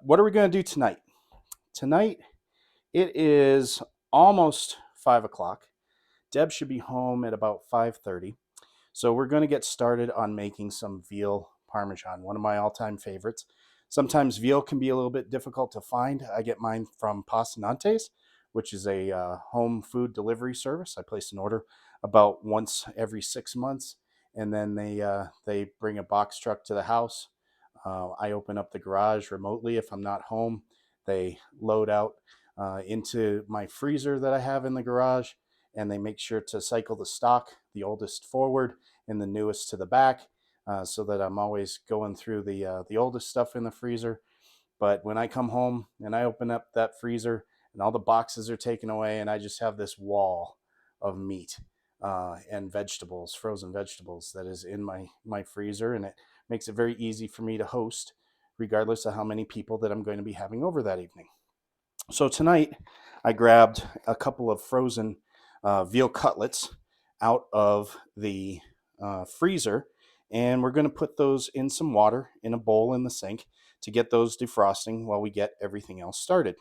what are we going to do tonight? Tonight, it is almost 5 o'clock. Deb should be home at about 5:30. So we're going to get started on making some veal parmesan, one of my all-time favorites. Sometimes veal can be a little bit difficult to find. I get mine from Passanante's, which is a home food delivery service. I place an order about once every 6 months, and then they bring a box truck to the house. I open up the garage remotely if I'm not home. They load out into my freezer that I have in the garage, and they make sure to cycle the stock, the oldest forward and the newest to the back, so that I'm always going through the oldest stuff in the freezer. But when I come home and I open up that freezer and all the boxes are taken away, and I just have this wall of meat and vegetables, frozen vegetables, that is in my freezer, and it makes it very easy for me to host, regardless of how many people that I'm going to be having over that evening. So tonight, I grabbed a couple of frozen veal cutlets out of the freezer, and we're going to put those in some water in a bowl in the sink to get those defrosting while we get everything else started.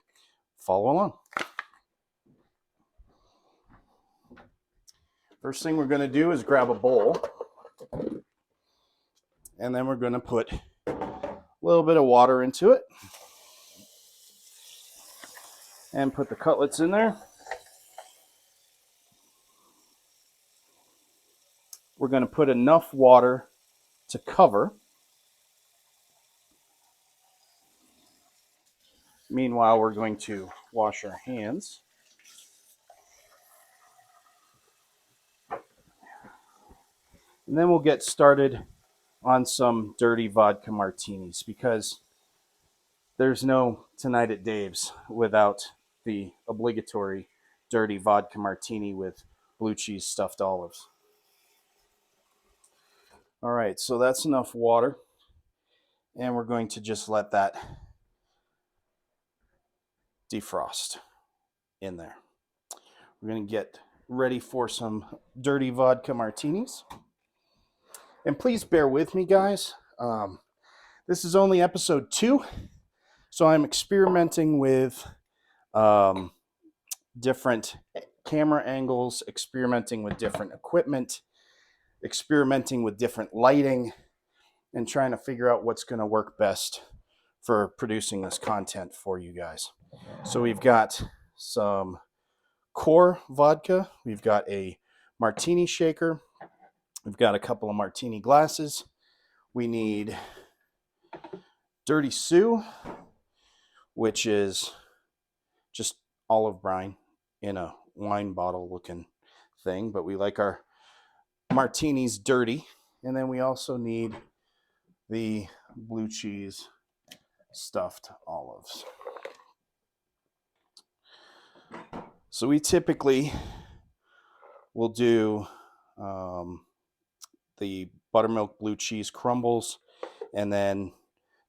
Follow along. First thing we're going to do is grab a bowl, and then we're going to put a little bit of water into it and put the cutlets in there. We're going to put enough water to cover. Meanwhile, we're going to wash our hands. And then we'll get started on some dirty vodka martinis, because there's no Tonight at Dave's without the obligatory dirty vodka martini with blue cheese stuffed olives. All right, so that's enough water, and we're going to just let that defrost in there. We're going to get ready for some dirty vodka martinis. And please bear with me, guys. This is only episode 2, so I'm experimenting with different camera angles, experimenting with different equipment, experimenting with different lighting, and trying to figure out what's going to work best for producing this content for you guys. So we've got some core vodka, we've got a martini shaker, we've got a couple of martini glasses, we need Dirty Sue, which is just olive brine in a wine bottle looking thing, but we like our martinis dirty. And then we also need the blue cheese stuffed olives. So we typically will do the buttermilk blue cheese crumbles, and then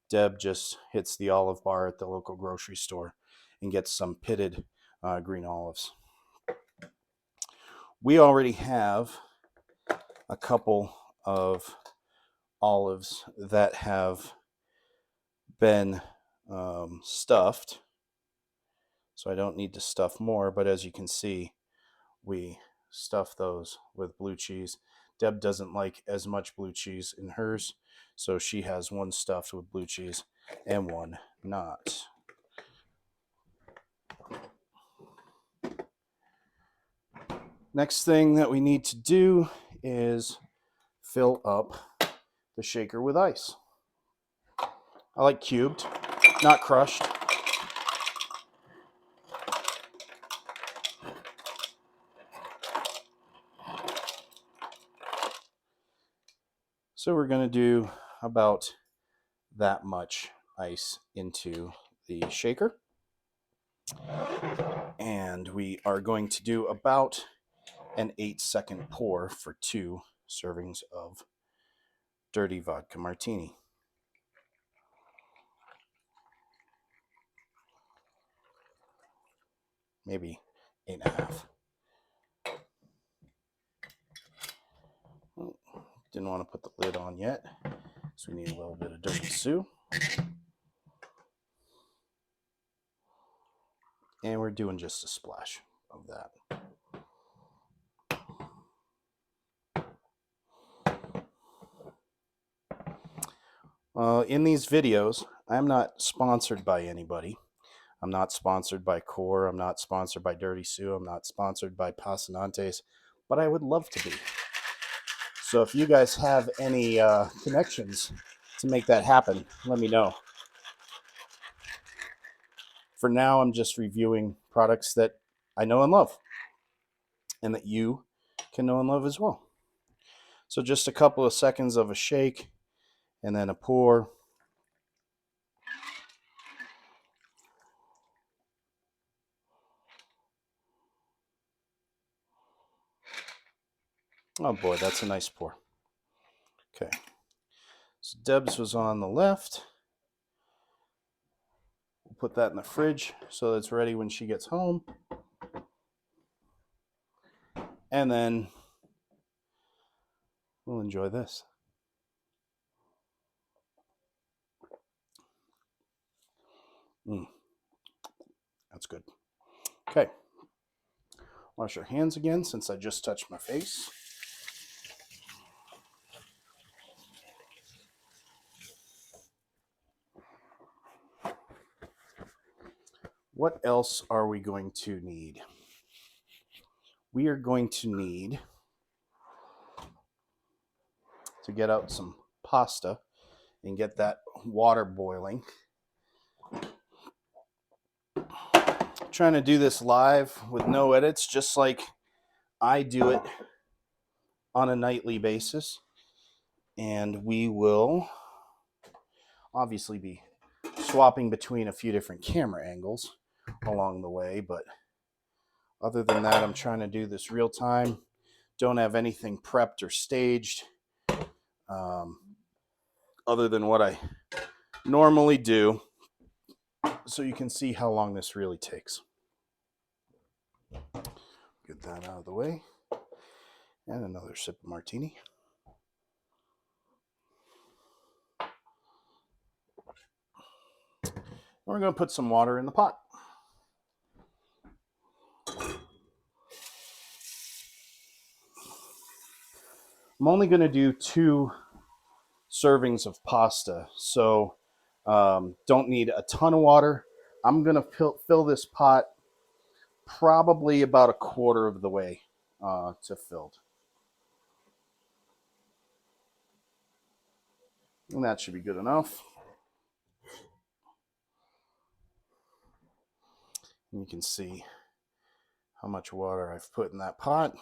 Deb just hits the olive bar at the local grocery store and gets some pitted green olives. We already have a couple of olives that have been stuffed, so I don't need to stuff more, but as you can see, we stuff those with blue cheese. Deb doesn't like as much blue cheese in hers, so she has one stuffed with blue cheese and one not. Next thing that we need to do is fill up the shaker with ice. I like cubed, not crushed. So we're going to do about that much ice into the shaker. And we are going to do about an 8-second pour for 2 servings of dirty vodka martini. Maybe 8.5. Didn't want to put the lid on yet, so we need a little bit of Dirty Sue. And we're doing just a splash of that. In these videos, I'm not sponsored by anybody. I'm not sponsored by Core. I'm not sponsored by Dirty Sue. I'm not sponsored by Passanantes, but I would love to be. So if you guys have any connections to make that happen, let me know. For now, I'm just reviewing products that I know and love, and that you can know and love as well. So just a couple of seconds of a shake, and then a pour. Oh boy, that's a nice pour. Okay. So Deb's was on the left. We'll put that in the fridge so that it's ready when she gets home. And then we'll enjoy this. That's good. Okay. Wash your hands again since I just touched my face. What else are we going to need? We are going to need to get out some pasta and get that water boiling. Trying to do this live with no edits, just like I do it on a nightly basis. And we will obviously be swapping between a few different camera angles along the way, but other than that, I'm trying to do this real time. Don't have anything prepped or staged other than what I normally do, so you can see how long this really takes. Get that out of the way. And another sip of martini. We're going to put some water in the pot. I'm only going to do 2 servings of pasta, so don't need a ton of water. I'm going to fill this pot probably about a quarter of the way to filled. And that should be good enough. And you can see how much water I've put in that pot.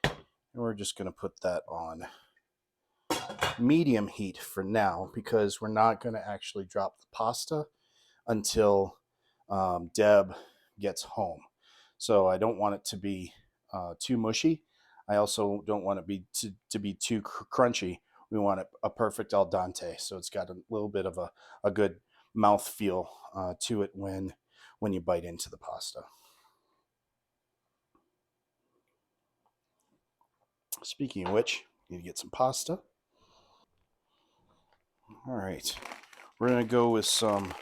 And we're just going to put that on medium heat for now, because we're not going to actually drop the pasta until Deb gets home. So I don't want it to be too mushy. I also don't want it to be too crunchy. We want it a perfect al dente, so it's got a little bit of a good mouth feel to it when you bite into the pasta. Speaking of which, need to get some pasta. All right, we're gonna go with some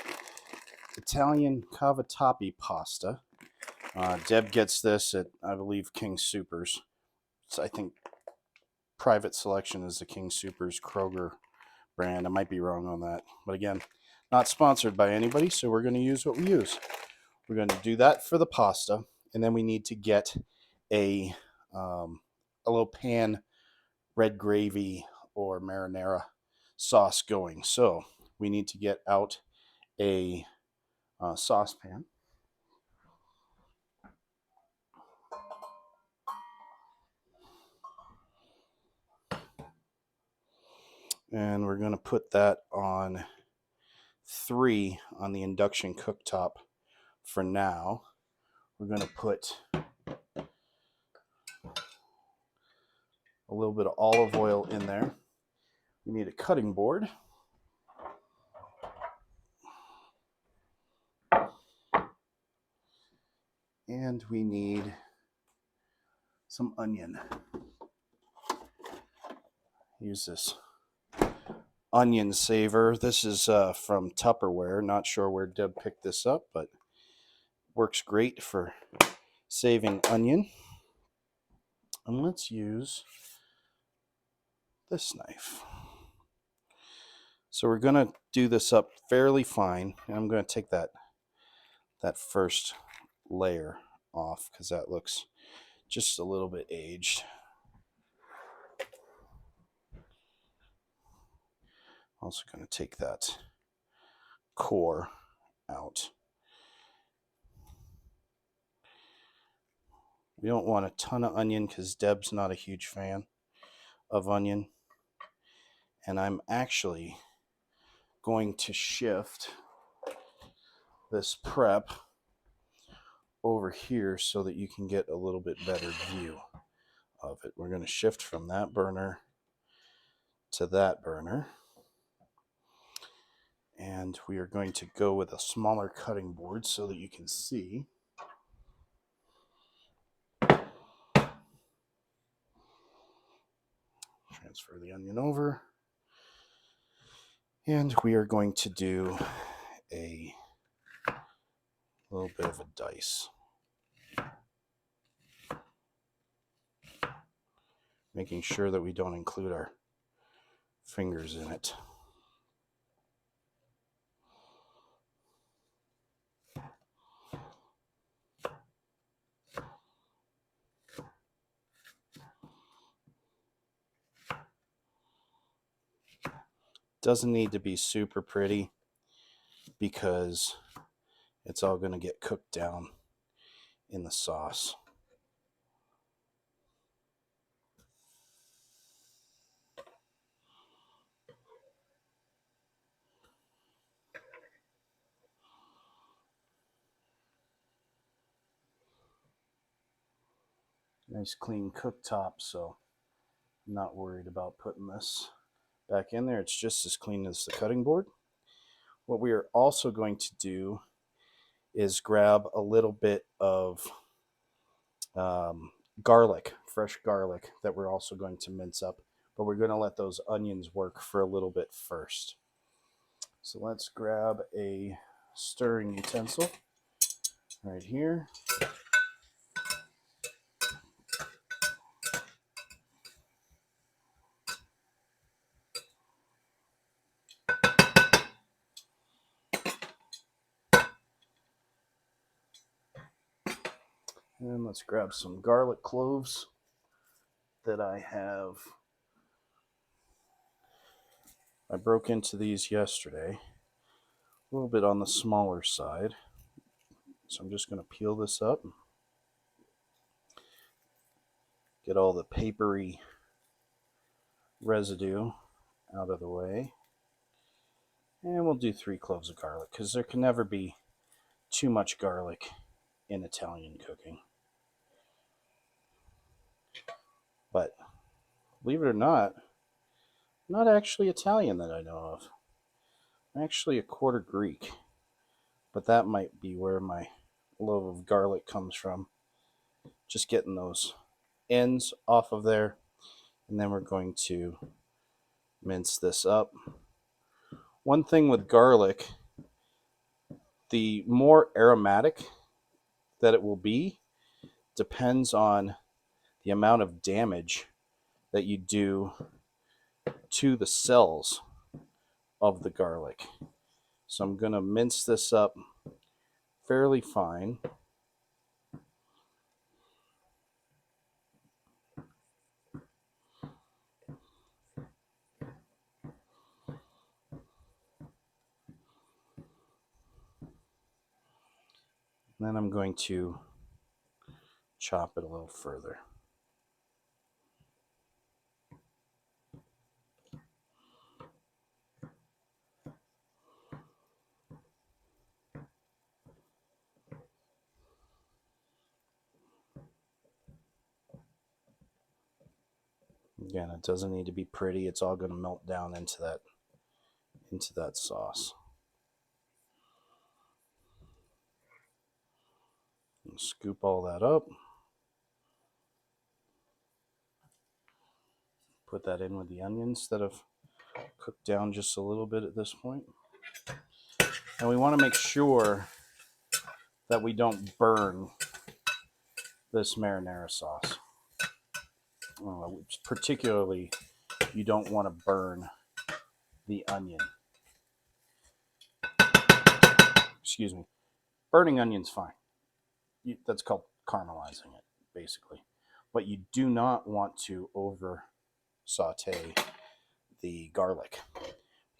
Italian Cavatappi pasta. Deb gets this at, I believe, King Soopers. So I think Private Selection is the King Soopers Kroger brand. I might be wrong on that, but again, not sponsored by anybody, so we're going to use what we use. We're going to do that for the pasta, and then we need to get a little pan red gravy or marinara sauce going. So we need to get out a saucepan. And we're going to put that on 3 on the induction cooktop for now. We're going to put a little bit of olive oil in there. We need a cutting board. And we need some onion. Use this onion saver. This is from Tupperware. Not sure where Deb picked this up, but Works great for saving onion. And let's use this knife. So we're going to do this up fairly fine, and I'm going to take that first layer off because that looks just a little bit aged. Also going to take that core out. We don't want a ton of onion because Deb's not a huge fan of onion. And I'm actually going to shift this prep over here so that you can get a little bit better view of it. We're going to shift from that burner to that burner. And we are going to go with a smaller cutting board so that you can see. Transfer the onion over. And we are going to do a little bit of a dice. Making sure that we don't include our fingers in it. Doesn't need to be super pretty because it's all going to get cooked down in the sauce. Nice clean cooktop, so I'm not worried about putting this back in there. It's just as clean as the cutting board. What we are also going to do is grab a little bit of garlic, fresh garlic, that we're also going to mince up, but we're going to let those onions work for a little bit first. So let's grab a stirring utensil right here. And let's grab some garlic cloves that I broke into these yesterday. A little bit on the smaller side. So I'm just going to peel this up. Get all the papery residue out of the way. And we'll do 3 cloves of garlic because there can never be too much garlic in Italian cooking. But believe it or not, I'm not actually Italian that I know of. I'm actually a quarter Greek. But that might be where my love of garlic comes from. Just getting those ends off of there. And then we're going to mince this up. One thing with garlic, the more aromatic that it will be depends on the amount of damage that you do to the cells of the garlic. So I'm going to mince this up fairly fine. And then I'm going to chop it a little further. Again, it doesn't need to be pretty. It's all going to melt down into that sauce. And scoop all that up. Put that in with the onions that have cooked down just a little bit at this point. And we want to make sure that we don't burn this marinara sauce. Particularly, you don't want to burn the onion. Excuse me. Burning onion's fine. That's called caramelizing it, basically. But you do not want to over saute the garlic,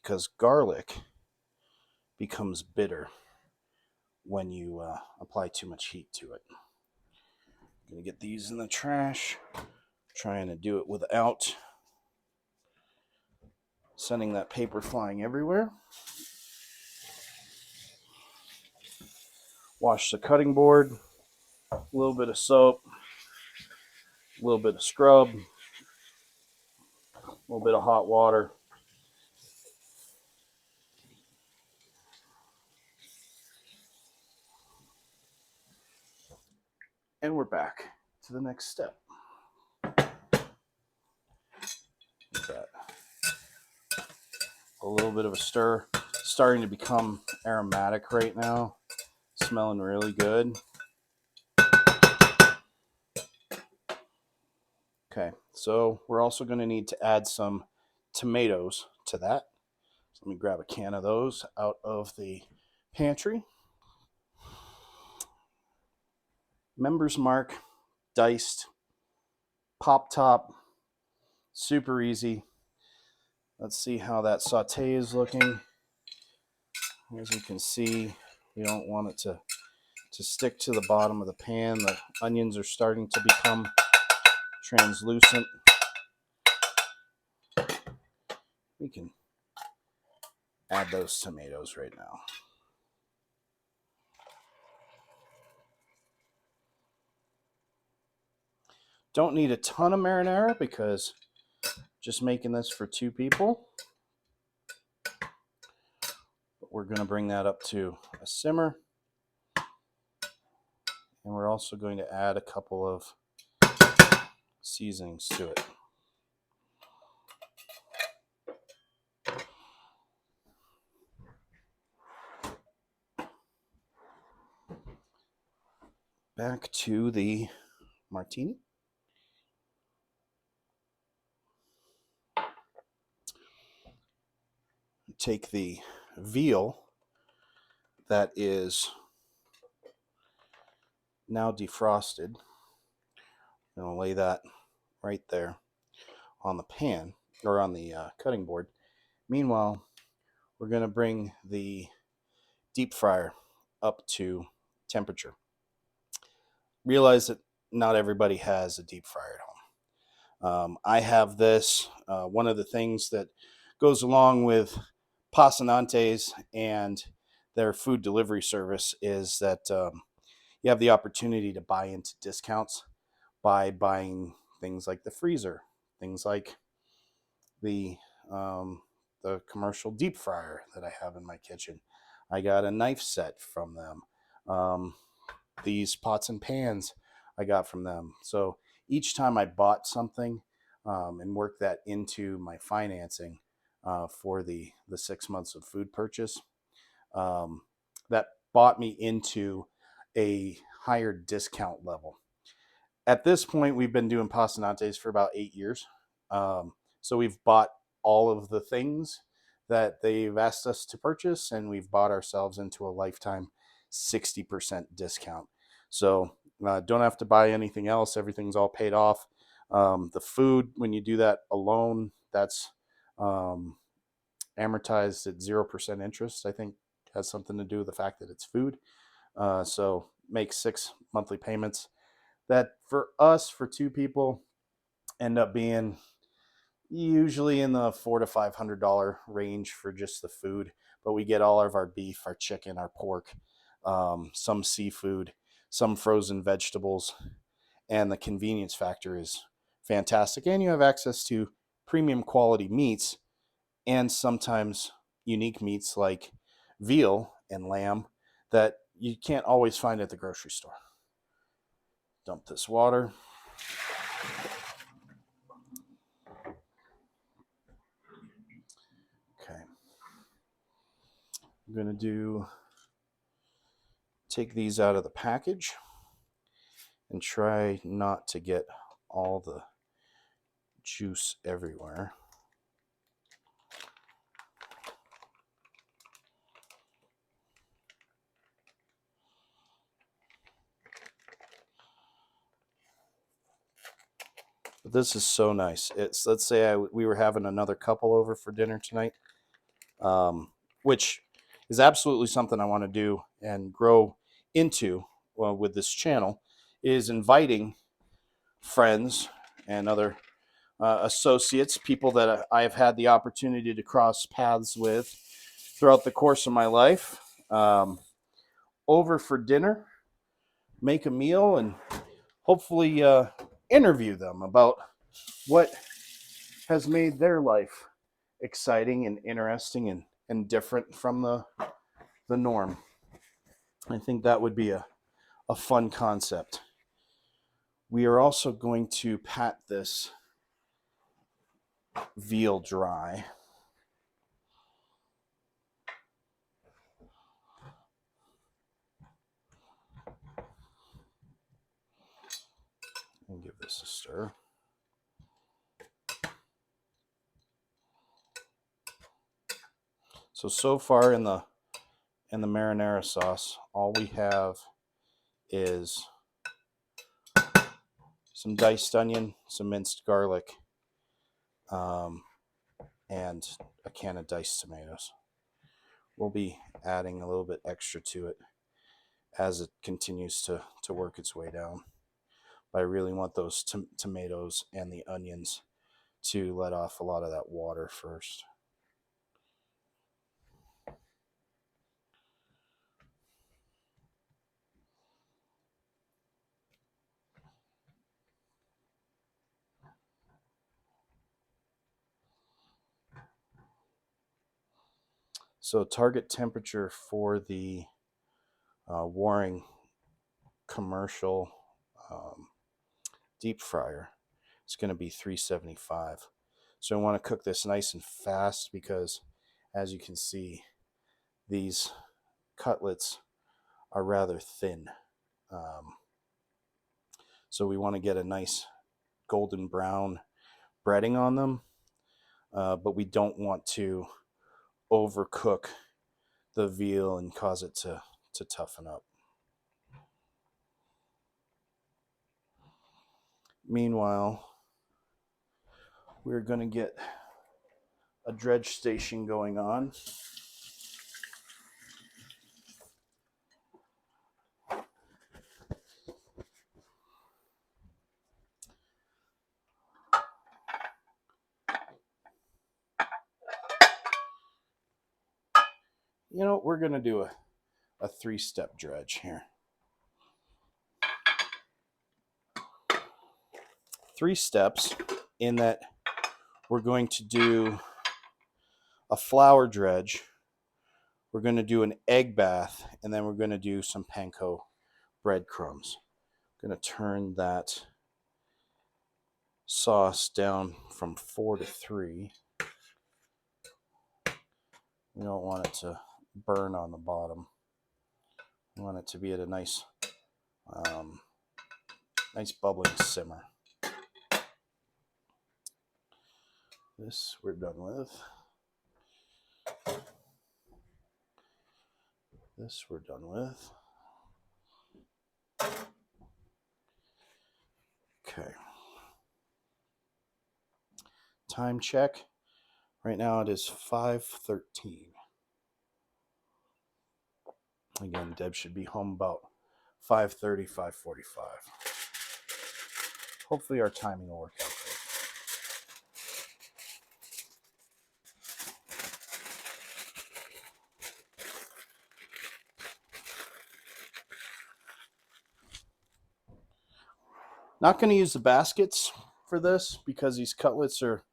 because garlic becomes bitter when you apply too much heat to it. I'm going to get these in the trash. Trying to do it without sending that paper flying everywhere. Wash the cutting board. A little bit of soap. A little bit of scrub. A little bit of hot water. And we're back to the next step. That. A little bit of a stir. Starting to become aromatic right now. Smelling really good. Okay, so we're also going to need to add some tomatoes to that. So let me grab a can of those out of the pantry. Members Mark, diced, pop top, super easy. Let's see how that saute is looking. As you can see, we don't want it to stick to the bottom of the pan. The onions are starting to become translucent. We can add those tomatoes right now. Don't need a ton of marinara because just making this for 2 people. But we're going to bring that up to a simmer. And we're also going to add a couple of seasonings to it. Back to the martini. Take the veal that is now defrosted. I'm going to lay that right there on the pan, or on the cutting board. Meanwhile, we're going to bring the deep fryer up to temperature. Realize that not everybody has a deep fryer at home. I have this. One of the things that goes along with Passanante's and their food delivery service is that you have the opportunity to buy into discounts by buying things like the freezer, things like the commercial deep fryer that I have in my kitchen. I got a knife set from them. These pots and pans I got from them. So each time I bought something and worked that into my financing for the 6 months of food purchase, that bought me into a higher discount level. At this point, we've been doing Passanantes for about 8 years. So we've bought all of the things that they've asked us to purchase, and we've bought ourselves into a lifetime 60% discount. So don't have to buy anything else. Everything's all paid off. The food, when you do that alone, that's amortized at 0% interest. I think has something to do with the fact that it's food. So make 6 monthly payments that for us, for 2 people, end up being usually in the $400 to $500 range for just the food. But we get all of our beef, our chicken, our pork, some seafood, some frozen vegetables, and the convenience factor is fantastic. And you have access to premium quality meats and sometimes unique meats like veal and lamb that you can't always find at the grocery store. Dump this water. Okay. I'm going to do take these out of the package and try not to get all the juice everywhere. But this is so nice. It's, let's say we were having another couple over for dinner tonight, which is absolutely something I want to do and grow into with this channel, is inviting friends and other associates, people that I've had the opportunity to cross paths with throughout the course of my life, over for dinner, make a meal, and hopefully interview them about what has made their life exciting and interesting and different from the norm. I think that would be a fun concept. We are also going to pat this veal dry. And give this a stir. So far in the marinara sauce, all we have is some diced onion, some minced garlic, and a can of diced tomatoes. We'll be adding a little bit extra to it as it continues to work its way down. But I really want those tomatoes and the onions to let off a lot of that water first. So target temperature for the Waring commercial deep fryer is going to be 375. So I want to cook this nice and fast because, as you can see, these cutlets are rather thin. So we want to get a nice golden brown breading on them, but we don't want to overcook the veal and cause it to toughen up. Meanwhile, we're going to get a dredge station going on. You know, we're going to do a 3-step dredge here. 3 steps in that we're going to do a flour dredge, we're going to do an egg bath, and then we're going to do some panko breadcrumbs. I'm going to turn that sauce down from 4 to 3. We don't want it to burn on the bottom. We want it to be at a nice nice bubbling simmer. This we're done with. This we're done with. Okay. Time check. Right now it is 5:13. Again, Deb should be home about 5:30, 5:45. Hopefully our timing will work out great. Not going to use the baskets for this because these cutlets are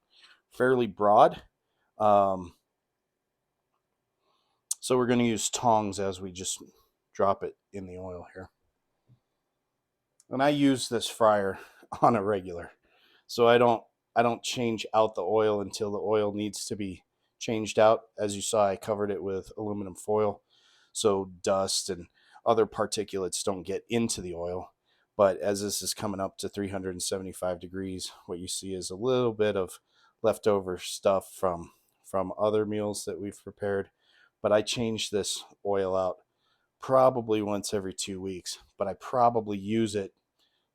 fairly broad. So we're going to use tongs as we just drop it in the oil here. And I use this fryer on a regular, so I don't change out the oil until the oil needs to be changed out. As you saw, I covered it with aluminum foil, so dust and other particulates don't get into the oil. But as this is coming up to 375 degrees, what you see is a little bit of leftover stuff from other meals that we've prepared. But I change this oil out probably once every 2 weeks, but I probably use it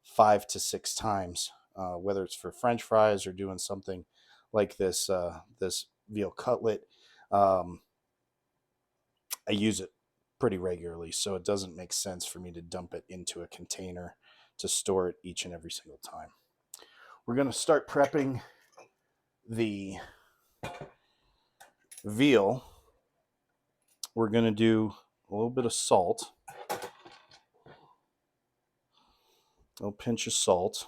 5 to 6 times, whether it's for French fries or doing something like this this veal cutlet. Um, I use it pretty regularly, so it doesn't make sense for me to dump it into a container to store it each and every single time. We're going to start prepping the veal. We're going to do a little bit of salt, a little pinch of salt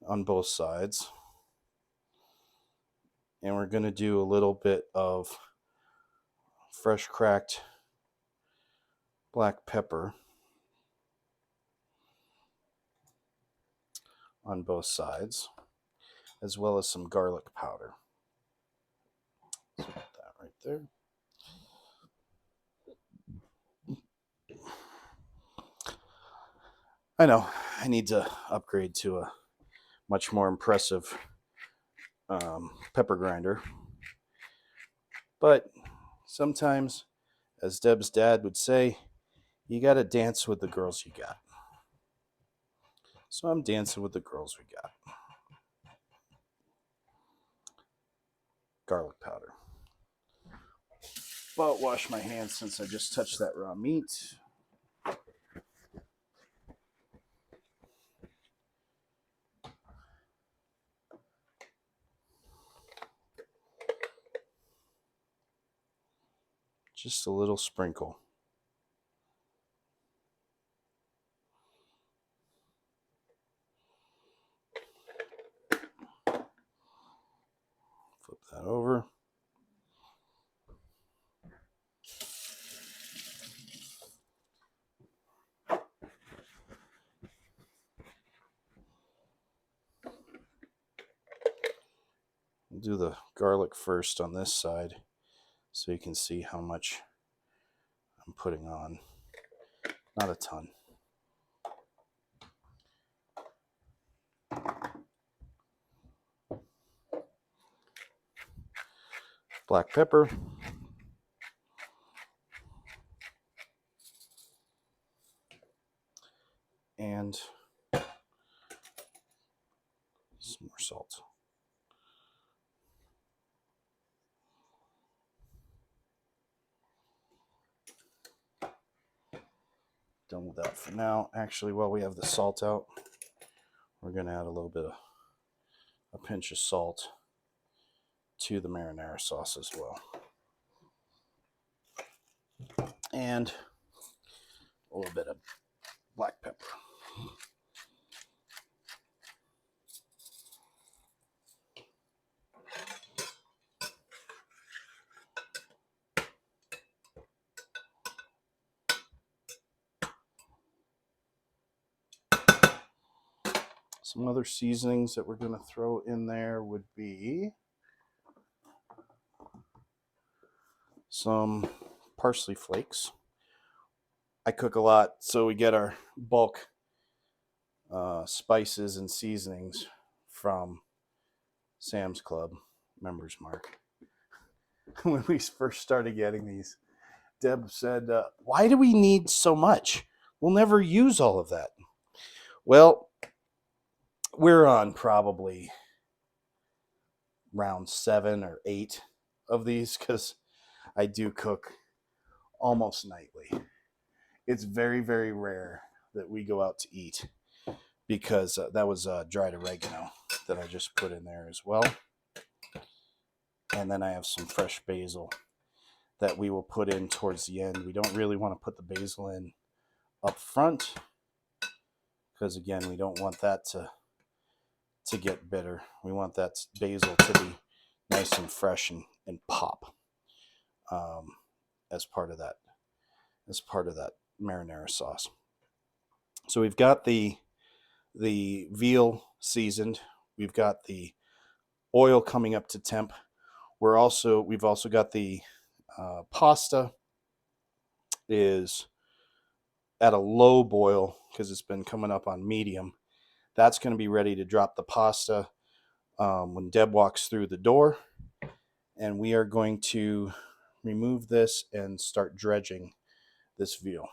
on both sides. And we're going to do a little bit of fresh cracked black pepper on both sides, as well as some garlic powder. So put that right there. I know I need to upgrade to a much more impressive pepper grinder, but sometimes, as Deb's dad would say, you got to dance with the girls you got. So I'm dancing with the girls we got. Garlic powder. But wash my hands since I just touched that raw meat. Just a little sprinkle. Flip that over. We'll do the garlic first on this side so you can see how much I'm putting on. Not a ton. Black pepper. And some more salt. Done with that for now. Actually, while we have the salt out, we're going to add a little bit of a pinch of salt to the marinara sauce as well. And a little bit of black pepper. Some other seasonings that we're going to throw in there would be some parsley flakes. I cook a lot, so we get our bulk spices and seasonings from Sam's Club, Members Mark. When we first started getting these, Deb said, why do we need so much? We'll never use all of that. Well, we're on probably round 7 or 8 of these because I do cook almost nightly. It's very, very rare that we go out to eat because that was dried oregano that I just put in there as well. And then I have some fresh basil that we will put in towards the end. We don't really want to put the basil in up front because, again, we don't want that to get bitter. We want that basil to be nice and fresh and pop as part of that marinara sauce. So we've got the veal seasoned. We've got the oil coming up to temp. We've also got the pasta is at a low boil because it's been coming up on medium. That's going to be ready to drop the pasta when Deb walks through the door. And we are going to remove this and start dredging this veal.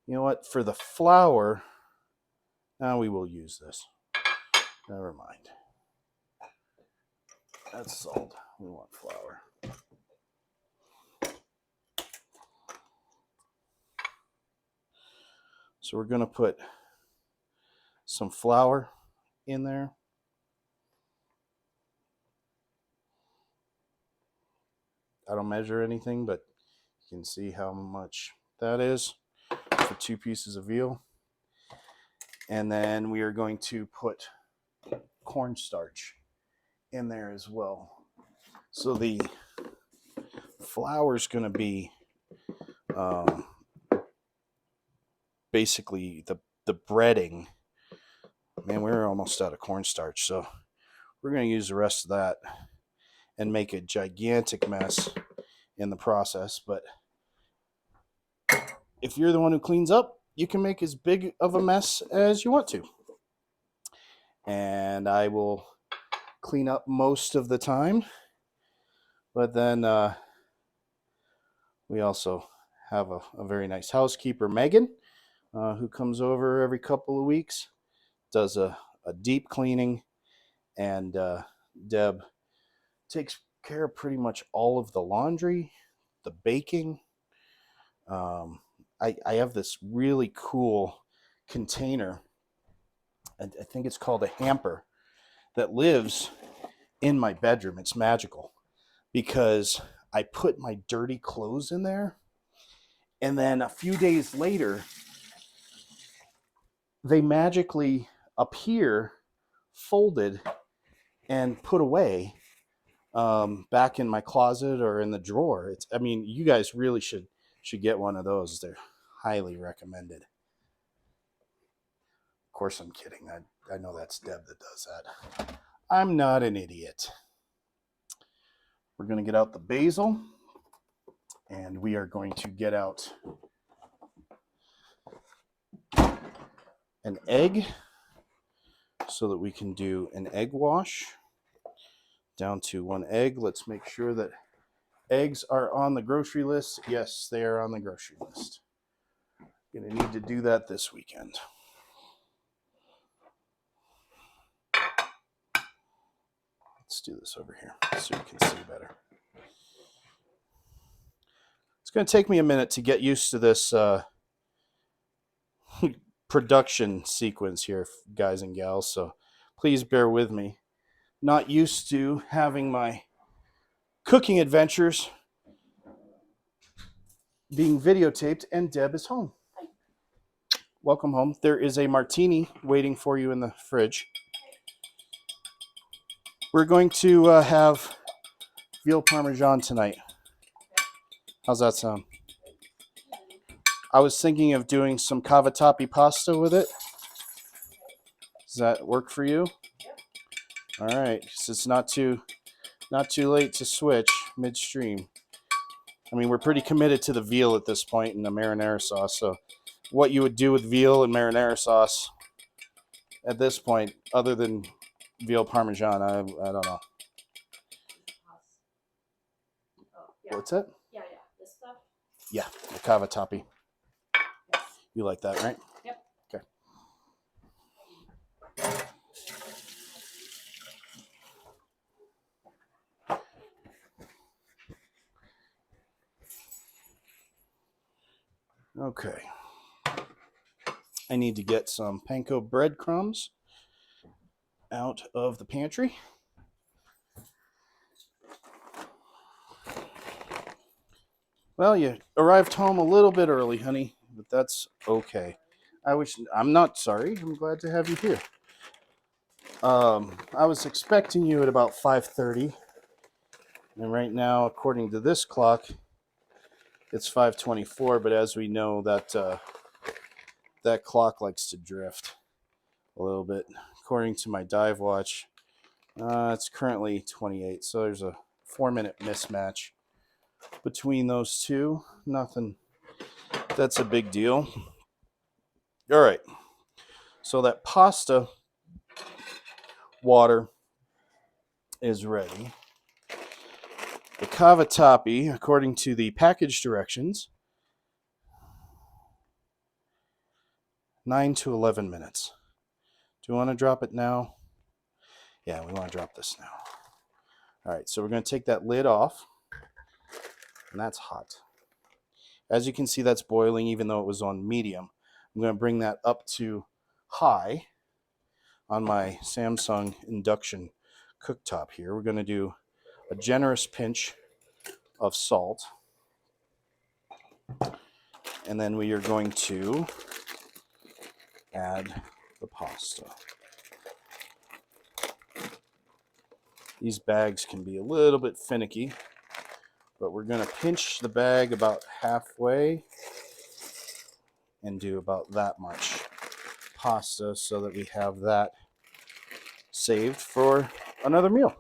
You know what? For the flour, now we will use this. Never mind. That's salt. We want flour. So we're going to put some flour in there. I don't measure anything, but you can see how much that is for 2 pieces of veal. And then we are going to put cornstarch in there as well. So the flour is going to be basically the breading. Man, we're almost out of cornstarch, so we're going to use the rest of that and make a gigantic mess in the process. But if you're the one who cleans up, you can make as big of a mess as you want to. And I will clean up most of the time. But then we also have a very nice housekeeper, Megan, who comes over every couple of weeks, does a deep cleaning, and Deb takes care of pretty much all of the laundry, the baking. I have this really cool container, I think it's called a hamper, that lives in my bedroom. It's magical because I put my dirty clothes in there, and then a few days later, they magically appear folded and put away back in my closet or in the drawer. I mean, you guys really should get one of those. They're highly recommended. Of course, I'm kidding. I know that's Deb that does that. I'm not an idiot. We're going to get out the basil, and we are going to get out an egg so that we can do an egg wash. Down to 1 egg. Let's make sure that eggs are on the grocery list. Yes, they are on the grocery list. Gonna need to do that this weekend. Let's do this over here so you can see better. It's going to take me a minute to get used to this production sequence here, guys and gals, so please bear with me. Not used to having my cooking adventures being videotaped, and Deb is home. Welcome home. There is a martini waiting for you in the fridge. We're going to have veal parmesan tonight. How's that sound? I was thinking of doing some cavatappi pasta with it. Does that work for you? All right, so it's not too late to switch midstream. I mean, we're pretty committed to the veal at this point in the marinara sauce. So what you would do with veal and marinara sauce at this point, other than veal parmesan, I don't know. What's that? Yeah, this stuff. Yeah, the cavatappi. Yes. You like that, right? Yep. Okay. Okay. I need to get some panko breadcrumbs out of the pantry. Well, you arrived home a little bit early, honey, but that's okay. I'm not sorry. I'm glad to have you here. I was expecting you at about 5:30, and right now, according to this clock, it's 5:24. But as we know, that clock likes to drift a little bit. According to my dive watch, it's currently 28, so there's a 4-minute mismatch between those two. Nothing that's a big deal. All right, so that pasta water is ready. The cavatappi, according to the package directions, 9 to 11 minutes. Do you want to drop it now? Yeah, we want to drop this now. All right, so we're going to take that lid off, and that's hot. As you can see, that's boiling even though it was on medium. I'm going to bring that up to high on my Samsung induction cooktop here. We're going to do a generous pinch of salt, and then we are going to add the pasta. These bags can be a little bit finicky, but we're going to pinch the bag about halfway and do about that much pasta so that we have that saved for another meal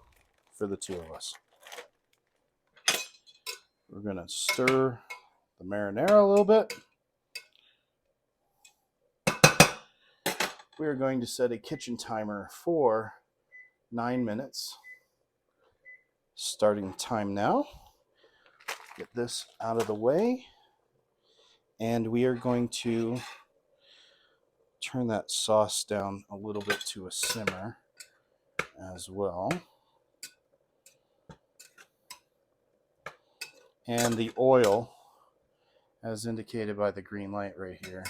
for the two of us. We're going to stir the marinara a little bit. We are going to set a kitchen timer for 9 minutes. Starting time now. Get this out of the way. And we are going to turn that sauce down a little bit to a simmer as well. And the oil, as indicated by the green light right here,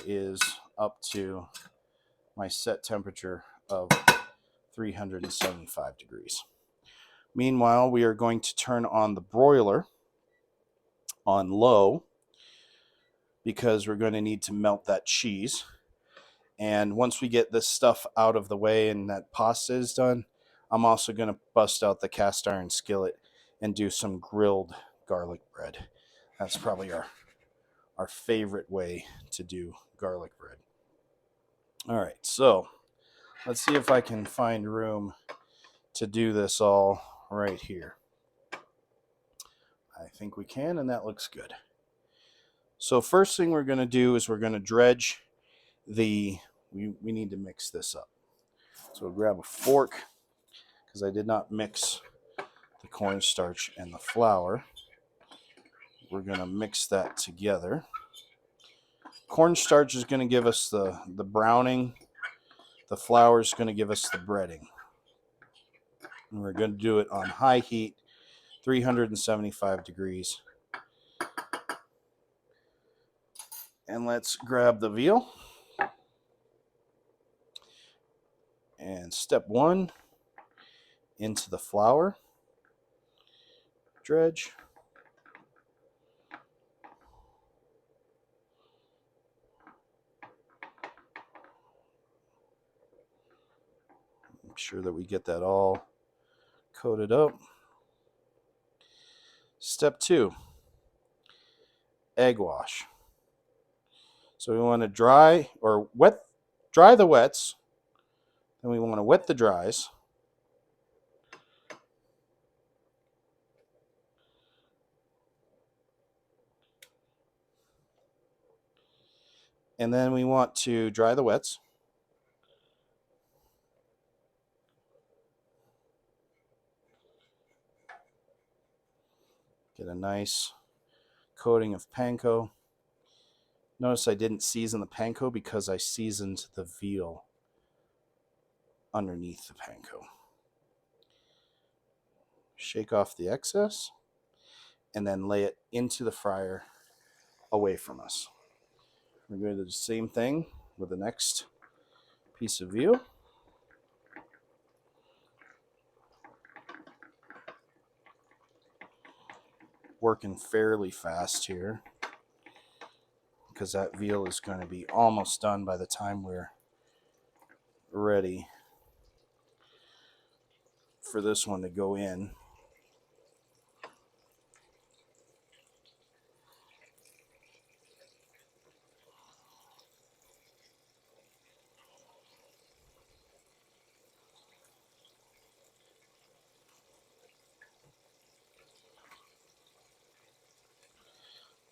is up to my set temperature of 375 degrees. Meanwhile, we are going to turn on the broiler on low because we're going to need to melt that cheese. And once we get this stuff out of the way and that pasta is done, I'm also going to bust out the cast iron skillet and do some grilled garlic bread. That's probably our favorite way to do garlic bread. All right, so let's see if I can find room to do this all right here. I think we can, and that looks good. So first thing we're going to do is we're going to dredge we need to mix this up. So we'll grab a fork because I did not mix the cornstarch and the flour. We're going to mix that together. Cornstarch is going to give us the browning. The flour is going to give us the breading. And we're going to do it on high heat, 375 degrees. And let's grab the veal. And step 1, into the flour. Dredge. Make sure that we get that all coated up. Step 2, egg wash. So we want to dry the wets, then we want to wet the dries. And then we want to dry the wets. Get a nice coating of panko. Notice I didn't season the panko because I seasoned the veal underneath the panko. Shake off the excess and then lay it into the fryer away from us. We're going to do the same thing with the next piece of veal. Working fairly fast here because that veal is going to be almost done by the time we're ready for this one to go in.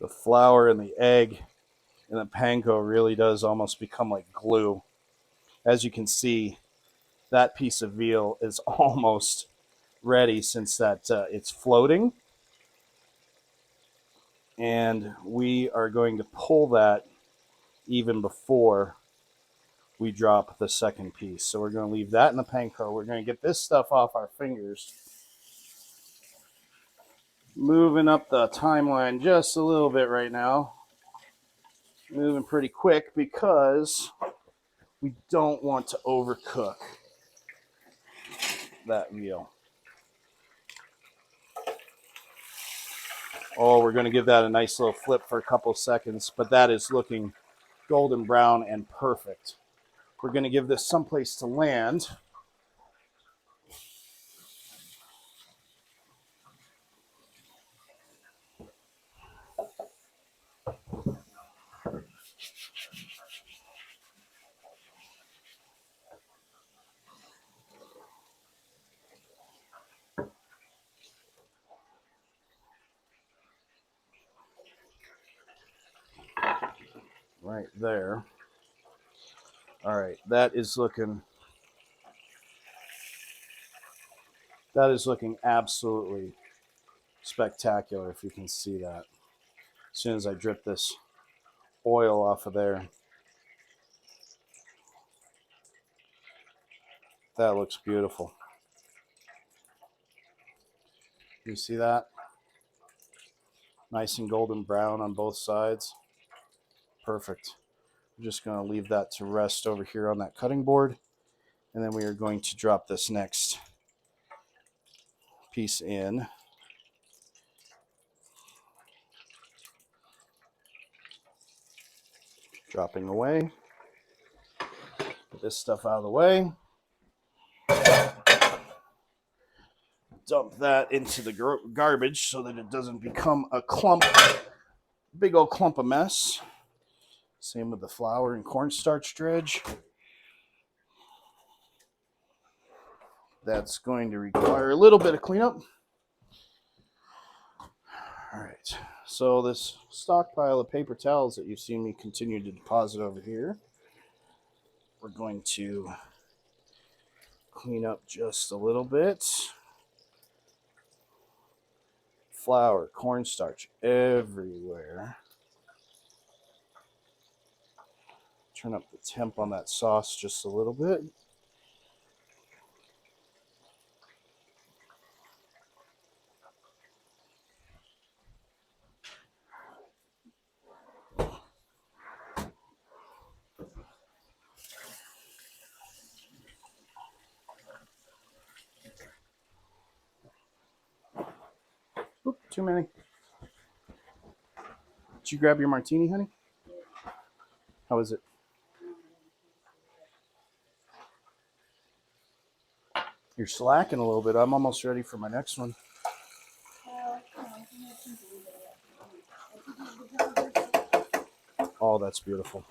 The flour and the egg and the panko really does almost become like glue. As you can see, that piece of veal is almost ready since that it's floating. And we are going to pull that even before we drop the second piece. So we're going to leave that in the panko. We're going to get this stuff off our fingers. Moving up the timeline just a little bit right now. Moving pretty quick because we don't want to overcook that veal. Oh, we're going to give that a nice little flip for a couple seconds, but that is looking golden brown and perfect. We're going to give this someplace to land. Right there. All right, that is looking absolutely spectacular, if you can see that. As soon as I drip this oil off of there, that looks beautiful. You see that? Nice and golden brown on both sides. Perfect. I'm just going to leave that to rest over here on that cutting board. And then we are going to drop this next piece in. Dropping away. Get this stuff out of the way. Dump that into the garbage so that it doesn't become a clump, big old clump of mess. Same with the flour and cornstarch dredge. That's going to require a little bit of cleanup. All right, so this stockpile of paper towels that you've seen me continue to deposit over here, we're going to clean up just a little bit. Flour, cornstarch everywhere. Turn up the temp on that sauce just a little bit. Oop, too many. Did you grab your martini, honey? How is it? You're slacking a little bit. I'm almost ready for my next one. Oh, that's beautiful.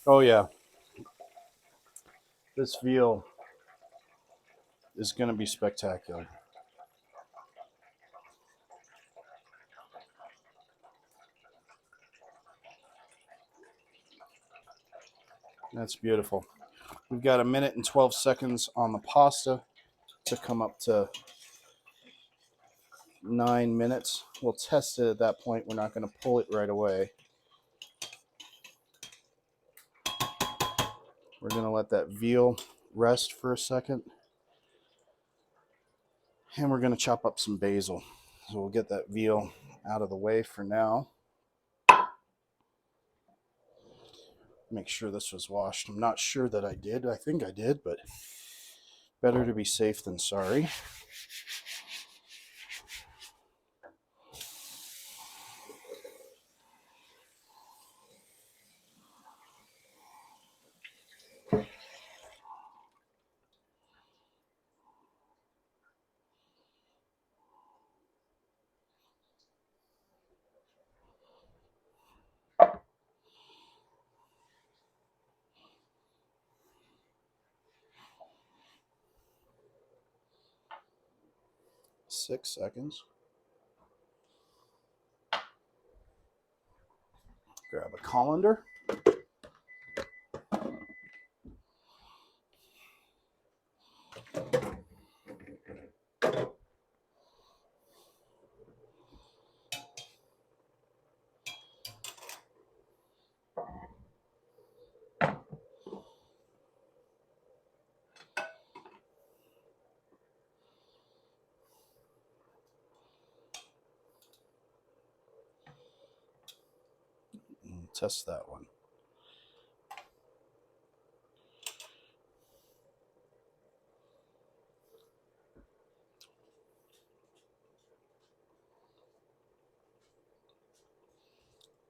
Oh, yeah. This veal is going to be spectacular. That's beautiful. We've got 1 minute and 12 seconds on the pasta to come up to 9 minutes. We'll test it at that point. We're not going to pull it right away. We're going to let that veal rest for a second. And we're going to chop up some basil. So we'll get that veal out of the way for now. Make sure this was washed. I'm not sure that I did. I think I did, but better to be safe than sorry. 6 seconds. Grab a colander. And test that one.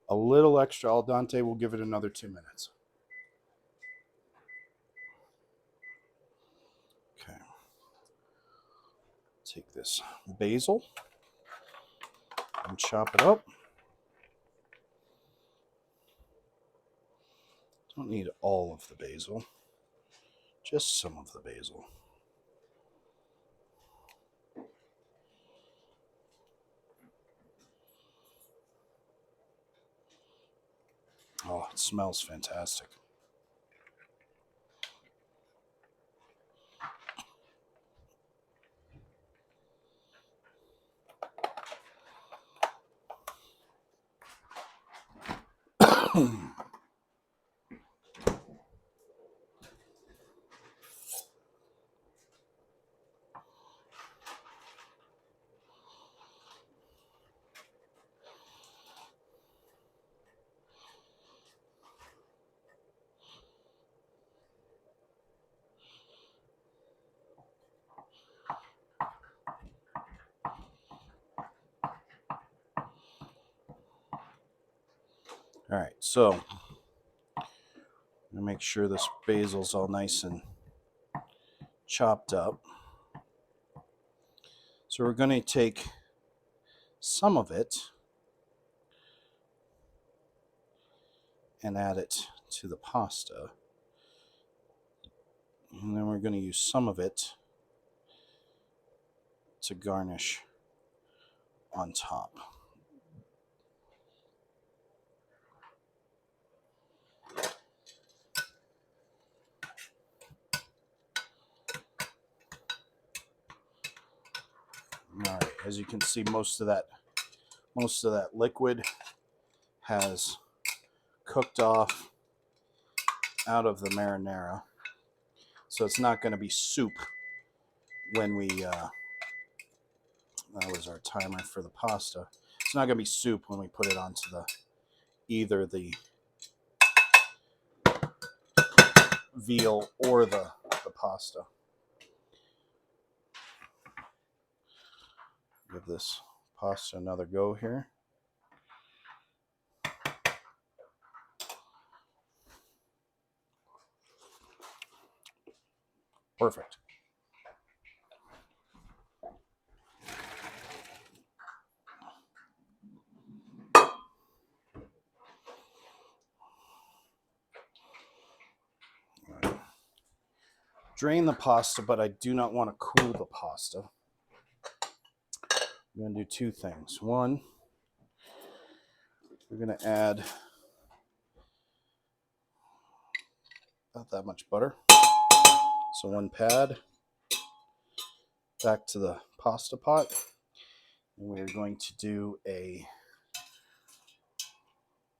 A little extra al dente, we'll give it another 2 minutes. Okay. Take this basil and chop it up. Don't need all of the basil, just some of the basil. Oh, it smells fantastic. All right, so I'm gonna make sure this basil's all nice and chopped up. So we're gonna take some of it and add it to the pasta. And then we're gonna use some of it to garnish on top. All right, as you can see, most of that liquid has cooked off out of the marinara, so it's not going to be soup when we that was our timer for the pasta. It's not going to be soup when we put it onto either the veal or the pasta. Give this pasta another go here. Perfect. Right. Drain the pasta, but I do not want to cool the pasta. I'm going to do 2 things. One, we're going to add about that much butter. So 1 pad back to the pasta pot. And we're going to do a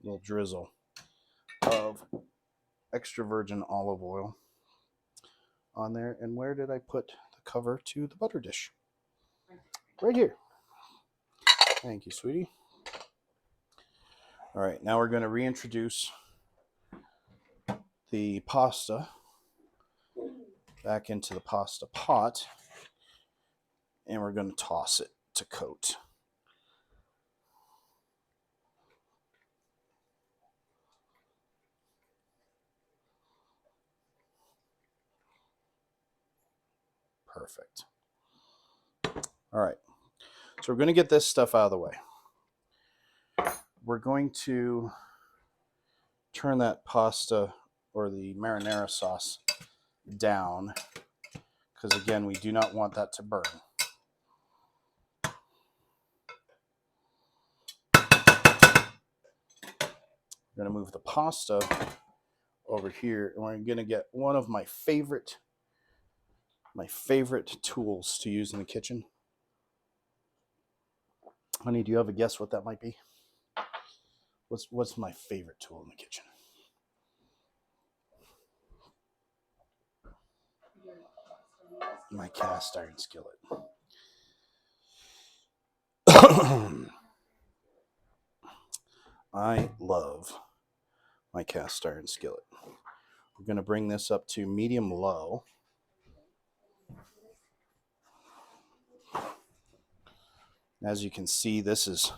little drizzle of extra virgin olive oil on there. And where did I put the cover to the butter dish? Right here. Thank you, sweetie. All right, now we're going to reintroduce the pasta back into the pasta pot, and we're going to toss it to coat. Perfect. All right, so we're going to get this stuff out of the way. We're going to turn that pasta or the marinara sauce down, because again, we do not want that to burn. We're going to move the pasta over here, and we're going to get one of my favorite tools to use in the kitchen. Honey, do you have a guess what that might be? What's my favorite tool in the kitchen? My cast iron skillet. I love my cast iron skillet. We're going to bring this up to medium low. As you can see, this is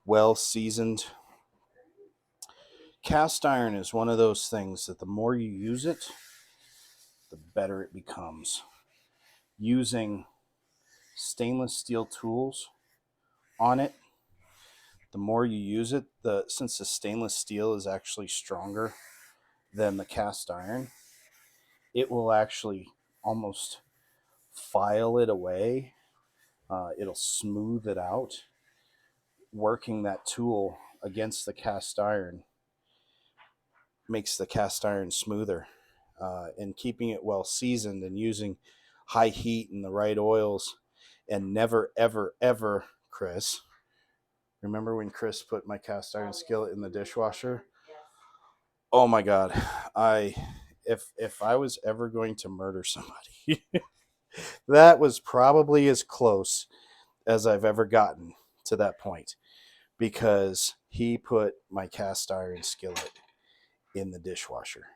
well seasoned. Cast iron is one of those things that the more you use it, the better it becomes. Using stainless steel tools on it, the more you use it, since the stainless steel is actually stronger than the cast iron, it will actually almost file it away. It'll smooth it out. Working that tool against the cast iron makes the cast iron smoother. And keeping it well seasoned and using high heat and the right oils, and never, ever, ever, Chris. Remember when Chris put my cast iron skillet in the dishwasher? Oh my God. If I was ever going to murder somebody, that was probably as close as I've ever gotten to that point, because he put my cast iron skillet in the dishwasher,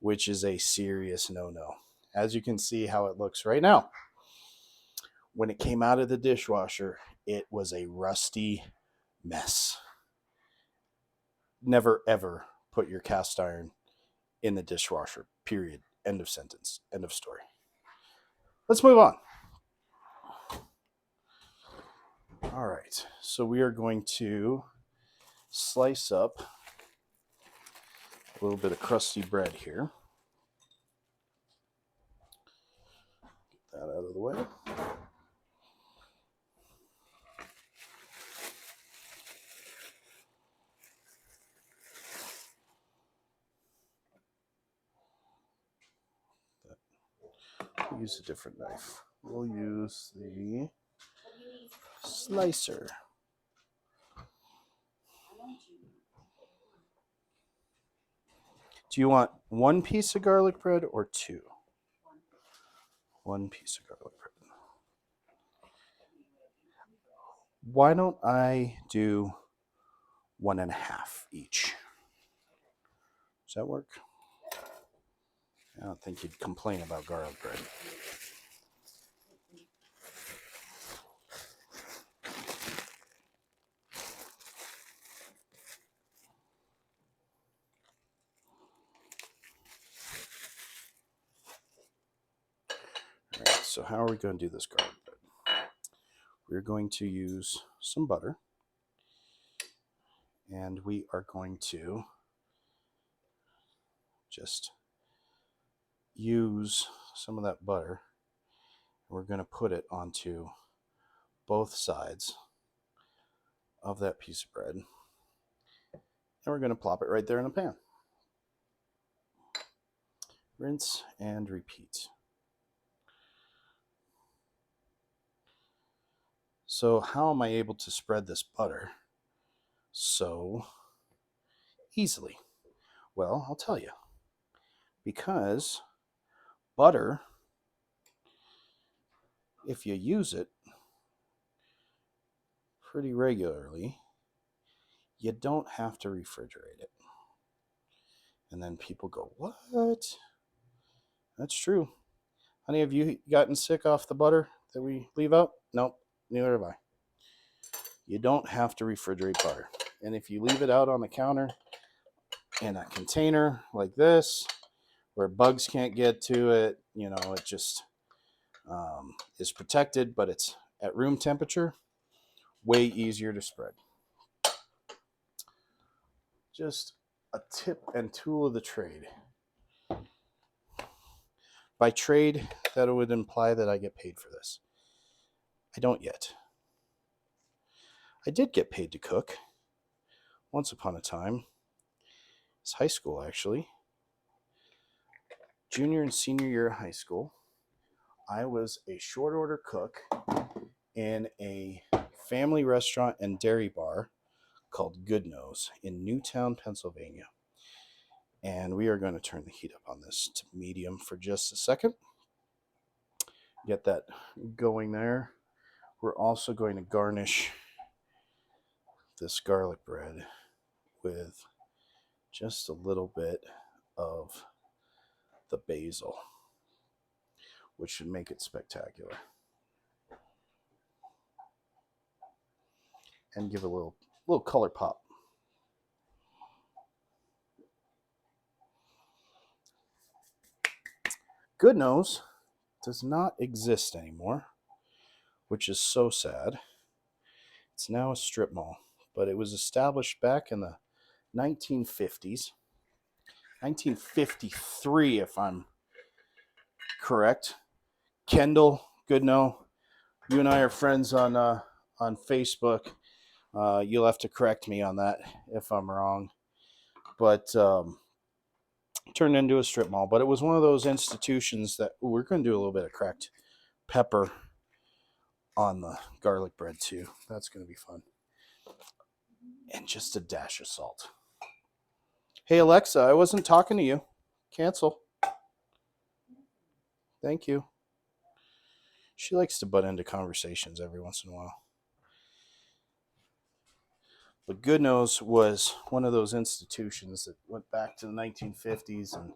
which is a serious no-no. As you can see how it looks right now. When it came out of the dishwasher, it was a rusty mess. Never, ever put your cast iron in the dishwasher, period. End of sentence. End of story. Let's move on. All right, so we are going to slice up a little bit of crusty bread here. Get that out of the way. We'll use a different knife. We'll use the slicer. Do you want one piece of garlic bread or two? One piece of garlic bread. Why don't I do 1.5 each? Does that work? I don't think you'd complain about garlic bread. All right, so how are we going to do this garlic bread? We're going to use some butter, and we are going to just use some of that butter. We're going to put it onto both sides of that piece of bread, and we're going to plop it right there in a pan. Rinse and repeat. So how am I able to spread this butter so easily? Well, I'll tell you. Because butter, if you use it pretty regularly, you don't have to refrigerate it. And then people go, what? That's true. Honey, have you gotten sick off the butter that we leave out? Nope, neither have I. You don't have to refrigerate butter. And if you leave it out on the counter in a container like this, where bugs can't get to it, it just is protected, but it's at room temperature, way easier to spread. Just a tip and tool of the trade. By trade, that would imply that I get paid for this. I don't yet. I did get paid to cook once upon a time, It's high school, actually. Junior and senior year of high school. I was a short order cook in a family restaurant and dairy bar called Good Nose in Newtown, Pennsylvania. And we are going to turn the heat up on this to medium for just a second. Get that going there. We're also going to garnish this garlic bread with just a little bit of the basil, which should make it spectacular. And give it a little color pop. Good Nose does not exist anymore, which is so sad. It's now a strip mall, but it was established back in the 1950s. 1953, if I'm correct. Kendall Goodnow, you and I are friends on Facebook. You'll have to correct me on that if I'm wrong. But turned into a strip mall. But it was one of those institutions that we're going to do a little bit of cracked pepper on the garlic bread too. That's going to be fun. And just a dash of salt. Hey Alexa, I wasn't talking to you. Cancel. Thank you. She likes to butt into conversations every once in a while. But Good Nose was one of those institutions that went back to the 1950s, and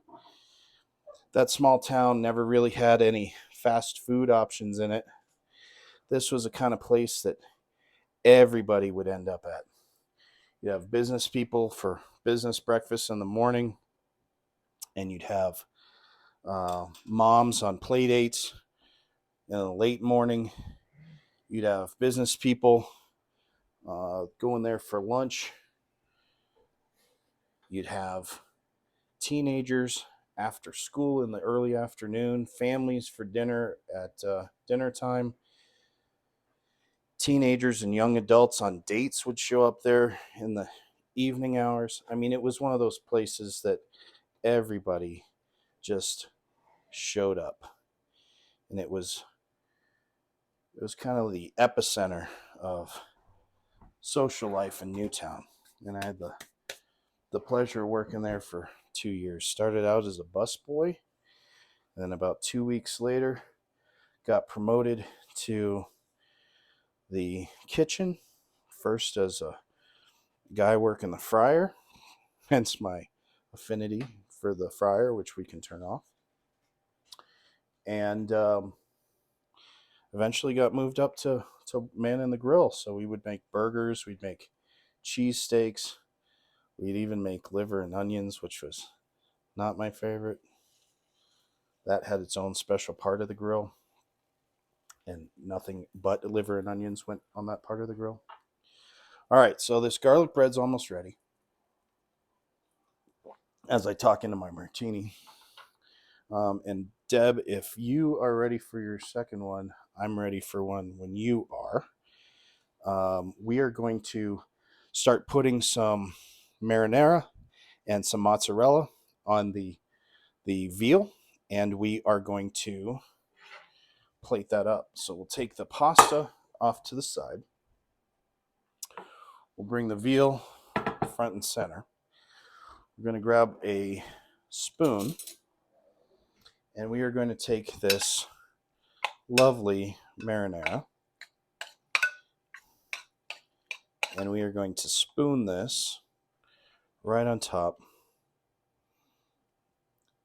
that small town never really had any fast food options in it. This was a kind of place that everybody would end up at. You'd have business people for business breakfast in the morning, and you'd have moms on play dates in the late morning. You'd have business people going there for lunch. You'd have teenagers after school in the early afternoon, families for dinner at dinner time. Teenagers and young adults on dates would show up there in the evening hours. I mean, it was one of those places that everybody just showed up. And it was kind of the epicenter of social life in Newtown. And I had the pleasure of working there for 2 years. Started out as a busboy, and then about 2 weeks later, got promoted to the kitchen, first as a guy working the fryer, hence my affinity for the fryer, which we can turn off. And eventually got moved up to manning the grill. So we would make burgers, we'd make cheesesteaks, we'd even make liver and onions, which was not my favorite. That had its own special part of the grill, and nothing but liver and onions went on that part of the grill. All right, so this garlic bread's almost ready. As I talk into my martini. And Deb, if you are ready for your second one, I'm ready for one when you are. We are going to start putting some marinara and some mozzarella on the veal, and we are going to plate that up. So we'll take the pasta off to the side. We'll bring the veal front and center. We're going to grab a spoon, and we are going to take this lovely marinara, and we are going to spoon this right on top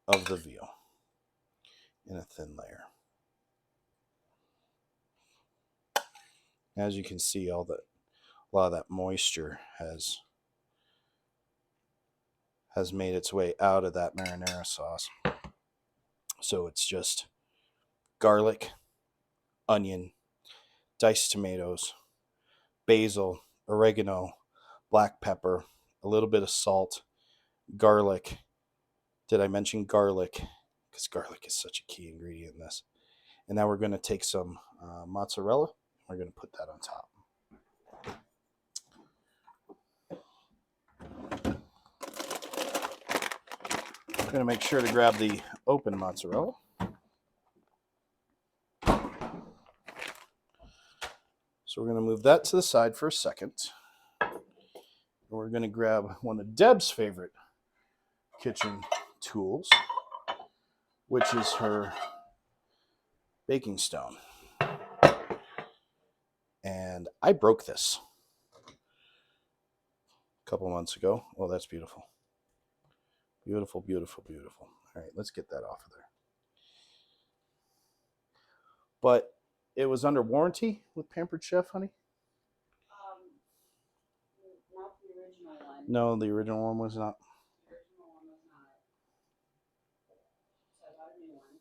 of the veal in a thin layer. As you can see, a lot of that moisture has made its way out of that marinara sauce. So it's just garlic, onion, diced tomatoes, basil, oregano, black pepper, a little bit of salt, garlic. Did I mention garlic? Because garlic is such a key ingredient in this. And now we're going to take some mozzarella. We're going to put that on top. I'm going to make sure to grab the open mozzarella. So we're going to move that to the side for a second. And we're going to grab one of Deb's favorite kitchen tools, which is her baking stone. And I broke this a couple months ago. Oh, that's beautiful. Beautiful, beautiful, beautiful. All right, let's get that off of there. But it was under warranty with Pampered Chef, honey? Not the original one. No, the original one was not. The original one was not. So I got a new one.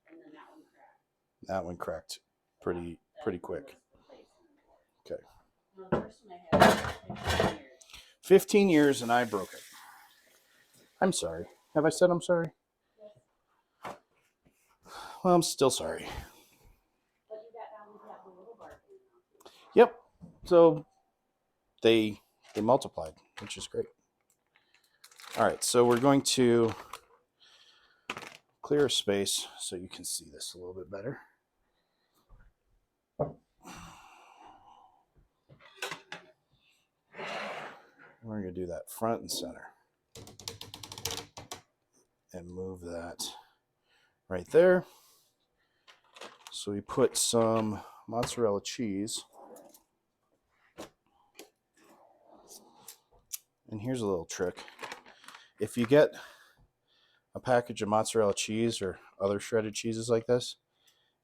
And then that one cracked. That one cracked pretty quick. Okay. No, the first one I had was 15 years. 15 years and I broke it. I'm sorry. Have I said I'm sorry? Yes. Well, I'm still sorry. But you got down to have the little bar. Yep. So they multiplied, which is great. All right, so we're going to clear a space so you can see this a little bit better. We're going to do that front and center. And move that right there. So we put some mozzarella cheese. And here's a little trick. If you get a package of mozzarella cheese or other shredded cheeses like this,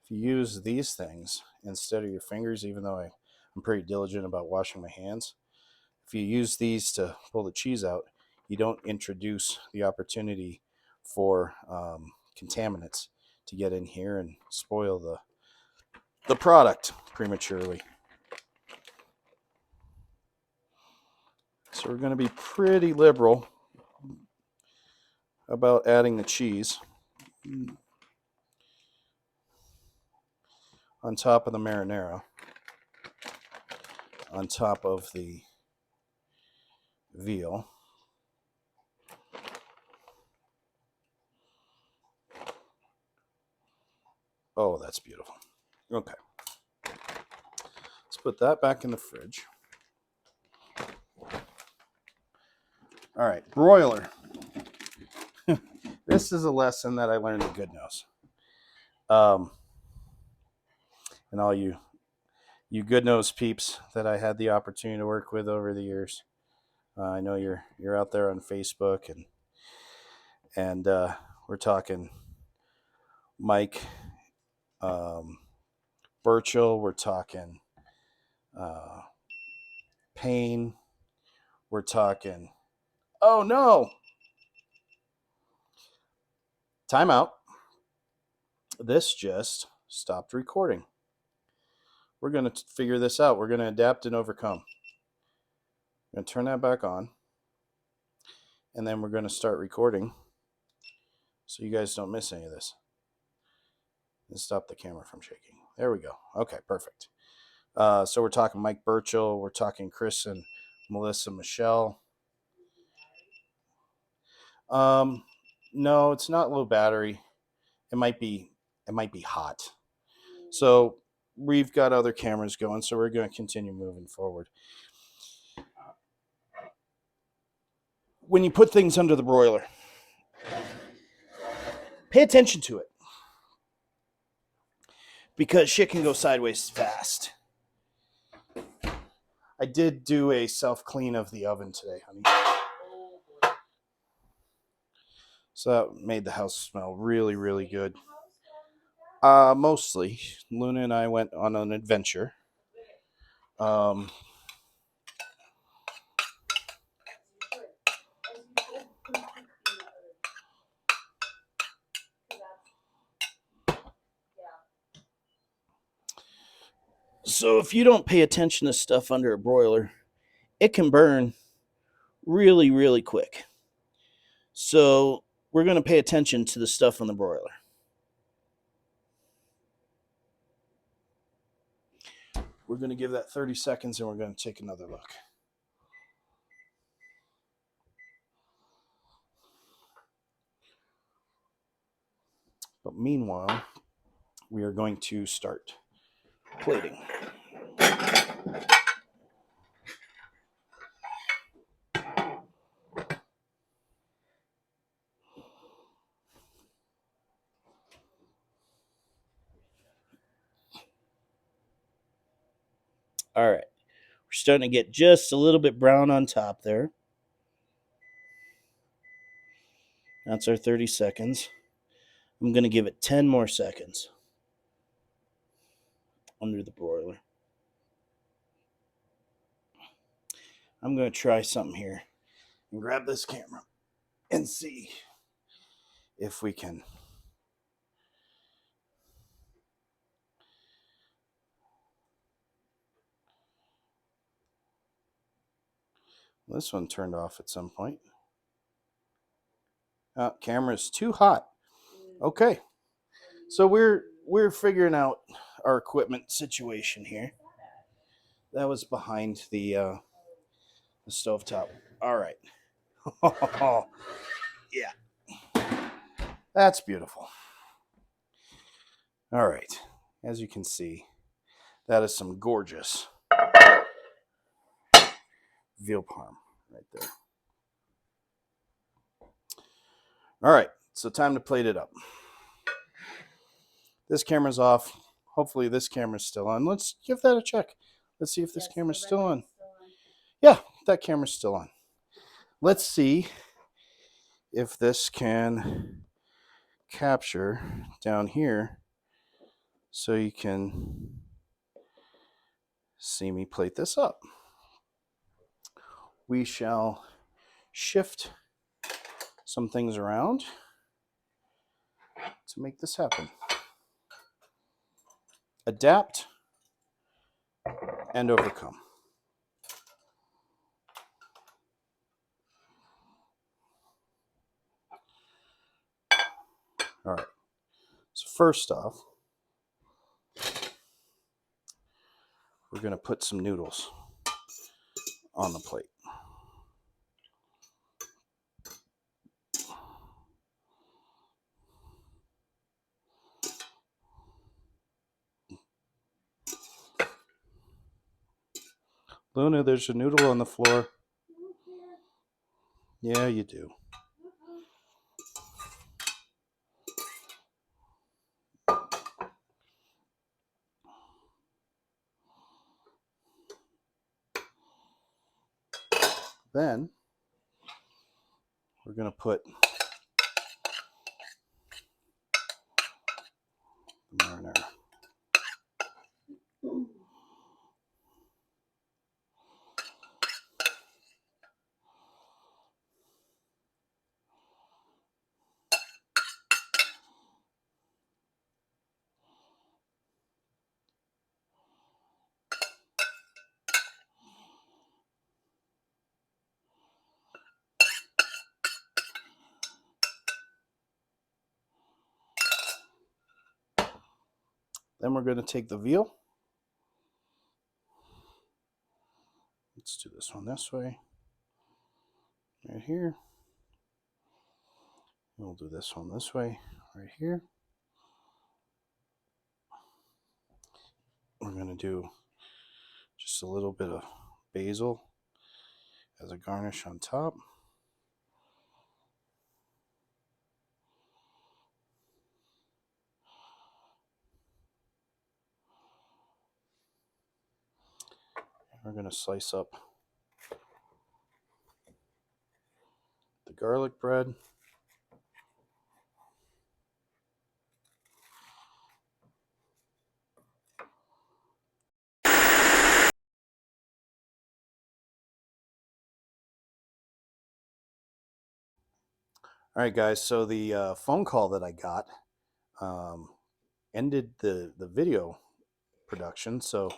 if you use these things instead of your fingers, even though I'm pretty diligent about washing my hands, if you use these to pull the cheese out, you don't introduce the opportunity for contaminants to get in here and spoil the product prematurely. So we're going to be pretty liberal about adding the cheese on top of the marinara, on top of the veal. Oh, that's beautiful. Okay. Let's put that back in the fridge. All right, broiler. This is a lesson that I learned at Goodnose. And all you Goodnose peeps that I had the opportunity to work with over the years. I know you're out there on Facebook, and we're talking Mike Burchill, we're talking Payne, we're talking, oh no, timeout. This just stopped recording. We're going to figure this out. We're going to adapt and overcome. I'm going to turn that back on, and then we're going to start recording so you guys don't miss any of this. And stop the camera from shaking. There we go. Okay, perfect. So we're talking Mike Burchill. We're talking Chris and Melissa Michelle. No, it's not low battery. It might be hot. So we've got other cameras going, so we're going to continue moving forward. When you put things under the broiler, pay attention to it, because shit can go sideways fast. I did do a self-clean of the oven today, honey. So that made the house smell really, really good. Mostly. Luna and I went on an adventure. So if you don't pay attention to stuff under a broiler, it can burn really, really quick. So we're going to pay attention to the stuff on the broiler. We're going to give that 30 seconds and we're going to take another look. But meanwhile, we are going to start plating. All right. We're starting to get just a little bit brown on top there. That's our 30 seconds. I'm going to give it 10 more seconds under the broiler. I'm going to try something here and grab this camera and see if we can. This one turned off at some point. Camera's too hot. Okay. So we're figuring out our equipment situation here. That was behind the stovetop. All right. Yeah. That's beautiful. All right. As you can see, that is some gorgeous veal parm right there. All right. So time to plate it up. This camera's off. Hopefully this camera's still on. Let's give that a check. Let's see if this camera's still on. Yeah, that camera's still on. Let's see if this can capture down here so you can see me plate this up. We shall shift some things around to make this happen. Adapt and overcome. All right. So first off, we're going to put some noodles on the plate. Luna, there's a noodle on the floor. Yeah, you do. Then we're going to put the marinara. Then we're going to take the veal. Let's do this one this way. Right here. We'll do this one this way. Right here. We're going to do just a little bit of basil as a garnish on top. We're going to slice up the garlic bread. All right, guys, so the phone call that I got ended the video production. So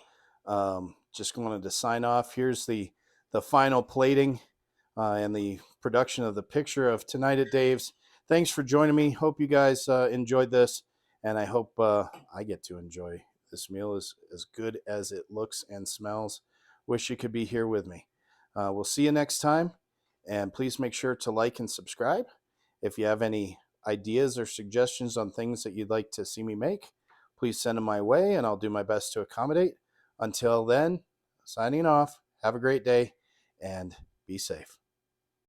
just wanted to sign off. Here's the final plating and the production of the picture of Tonight at Dave's. Thanks for joining me. Hope you guys enjoyed this, and I hope I get to enjoy this meal as good as it looks and smells. Wish you could be here with me. We'll see you next time, and please make sure to like and subscribe. If you have any ideas or suggestions on things that you'd like to see me make, please send them my way and I'll do my best to accommodate. Until then, signing off. Have a great day and be safe.